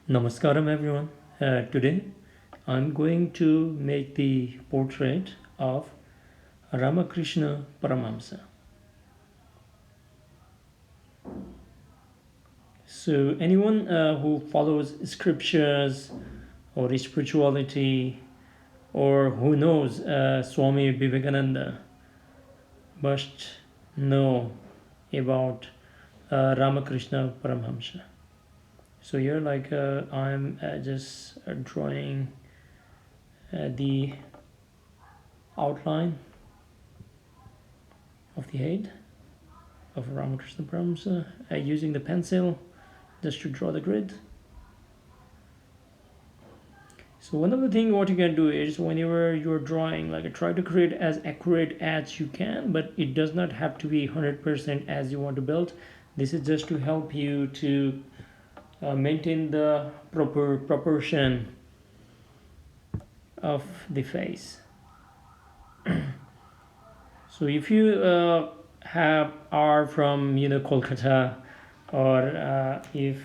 Namaskaram everyone. Today I'm going to make the portrait of Ramakrishna Paramhamsa. So anyone who follows scriptures or spirituality or who knows Swami Vivekananda must know about Ramakrishna Paramhamsa. So here I'm just drawing the outline of the head of Ramakrishna Paramhamsa using the pencil just to draw the grid. So one of the things what you can do is whenever you're drawing, try to create as accurate as you can, but it does not have to be 100% as you want to build. This is just to help you to maintain the proper proportion of the face. So if you are from Kolkata, or if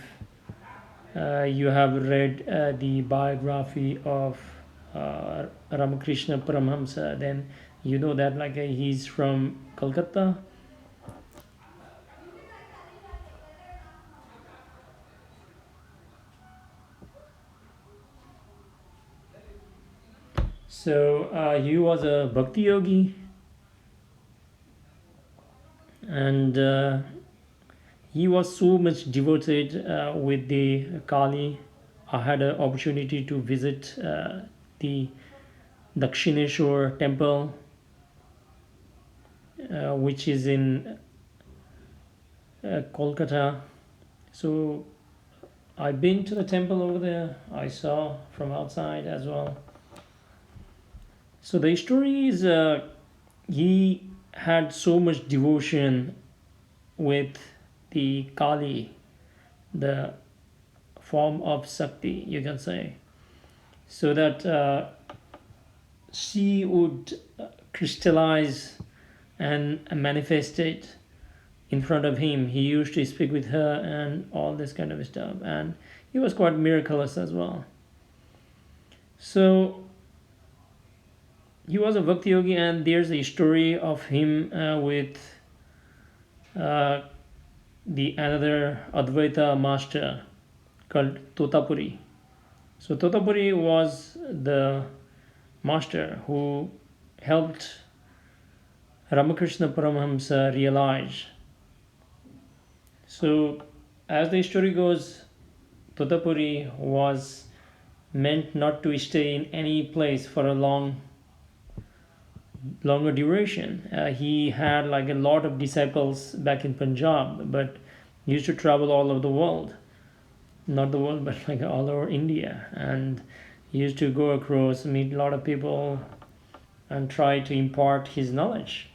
you have read the biography of Ramakrishna Paramhamsa, then you know that he's from Kolkata. So he was a bhakti yogi, and he was so much devoted with the Kali. I had an opportunity to visit the Dakshineshwar Temple, which is in Kolkata. So I've been to the temple over there. I saw from outside as well. So the story is he had so much devotion with the Kali, the form of Shakti, you can say, so that she would crystallize and manifest it in front of him. He used to speak with her and all this kind of stuff, and he was quite miraculous as well. So he was a bhakti yogi, and there's a story of him with the another Advaita master called Totapuri. So Totapuri was the master who helped Ramakrishna Paramhamsa realize. So as the story goes, Totapuri was meant not to stay in any place for a longer duration. He had a lot of disciples back in Punjab, but he used to travel all over the world, not the world, but all over India, and he used to go across, meet a lot of people, and try to impart his knowledge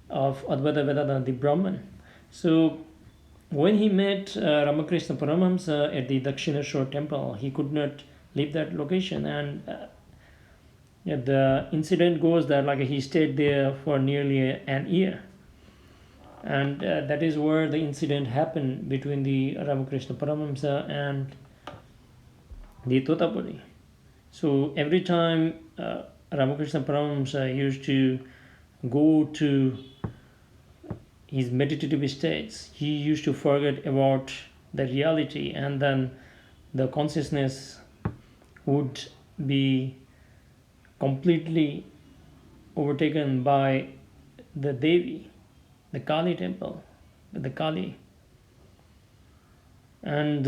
of Advaita Vedanta, the Brahman. So when he met Ramakrishna Paramhamsa at the Dakshineshwar Temple, he could not leave that location, and the incident goes that he stayed there for nearly an year, and that is where the incident happened between the Ramakrishna Paramhamsa and the Totapuri. So every time Ramakrishna Paramhamsa used to go to his meditative states, he used to forget about the reality, and then the consciousness would be completely overtaken by the Devi, the Kali temple, the Kali. And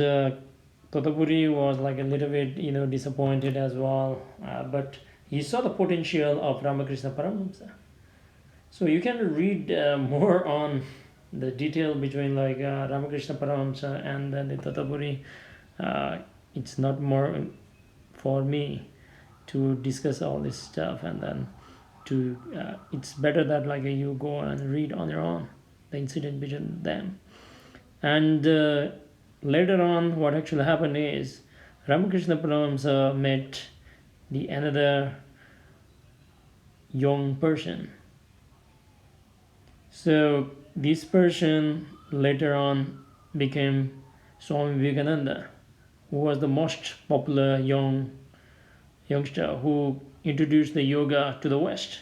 Totapuri was a little bit disappointed as well, but he saw the potential of Ramakrishna Paramhamsa. So you can read more on the detail between Ramakrishna Paramhamsa and then the Totapuri. It's not more for me to discuss all this stuff, and then it's better that you go and read on your own the incident between them. And later on, what actually happened is Ramakrishna Paramhamsa met the another young person. So this person later on became Swami Vivekananda, who was the most popular youngster who introduced the yoga to the West.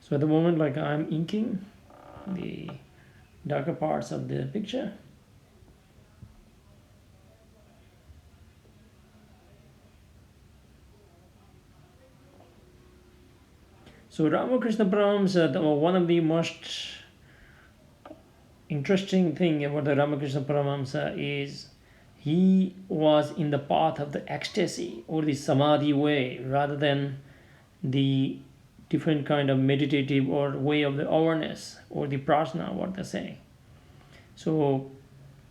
So at the moment, like, I'm inking the darker parts of the picture. So Ramakrishna Paramhamsa, one of the most interesting thing about the Ramakrishna Paramhamsa is he was in the path of the ecstasy or the samadhi way rather than the different kind of meditative or way of the awareness or the prajna, what they say. So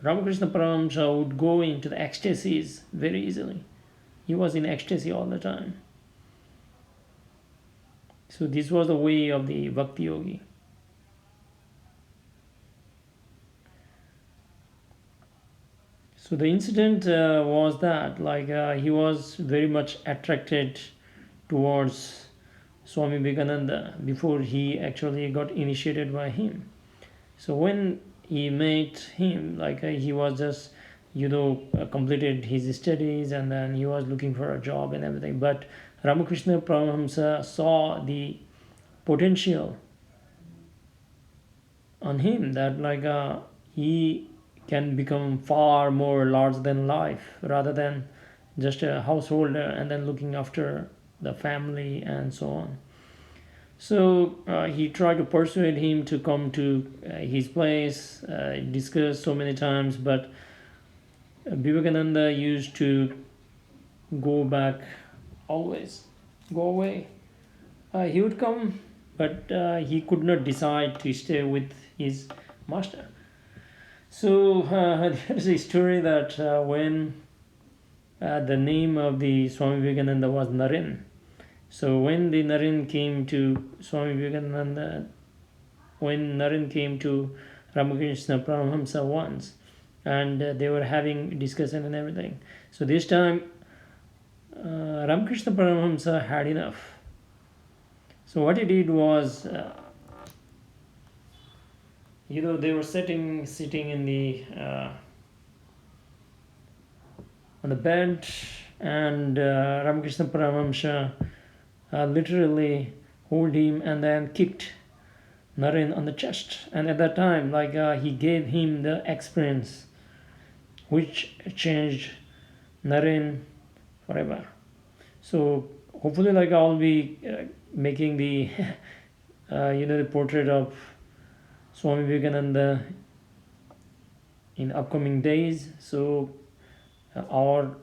Ramakrishna Paramhamsa would go into the ecstasies very easily. He was in ecstasy all the time. So this was the way of the bhakti yogi. So the incident was that, like, he was very much attracted towards Swami Vivekananda before he actually got initiated by him. So when he met him, like, he was just, completed his studies and then he was looking for a job and everything. But Ramakrishna Paramhamsa saw the potential on him that, like, he can become far more large than life rather than just a householder and then looking after the family and so on. So he tried to persuade him to come to his place, discuss so many times, but Vivekananda used to go back always, go away. He would come, but he could not decide to stay with his master. So there's a story that when the name of the Swami Vivekananda was Naren. So when the Naren came to Swami Vivekananda, when Naren came to Ramakrishna Paramhamsa once, and they were having discussion and everything. So this time, Ramakrishna Paramhamsa had enough. So what he did was, they were sitting in the on the bed, and Ramakrishna Paramhamsa literally hold him and then kicked Naren on the chest. And at that time, like, he gave him the experience which changed Naren forever. So hopefully, like, I'll be making the the portrait of Swami Vivekananda in upcoming days. So our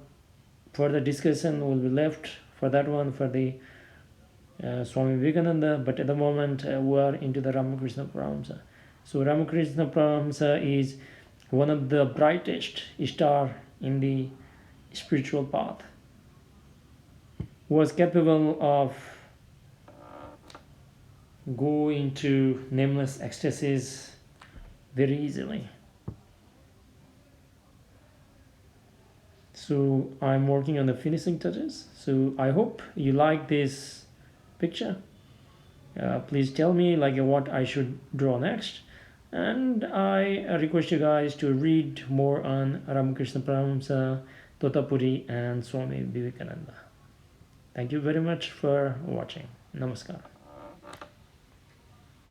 further discussion will be left for that one, for the Swami Vivekananda. But at the moment, we are into the Ramakrishna Paramhamsa. So Ramakrishna Paramhamsa is one of the brightest star in the spiritual path, who was capable of go into nameless ecstasies very easily. So I'm working on the finishing touches. So I hope you like this picture. Please tell me, like, what I should draw next. And I request you guys to read more on Ramakrishna Paramhamsa, Totapuri and Swami Vivekananda. Thank you very much for watching. Namaskar.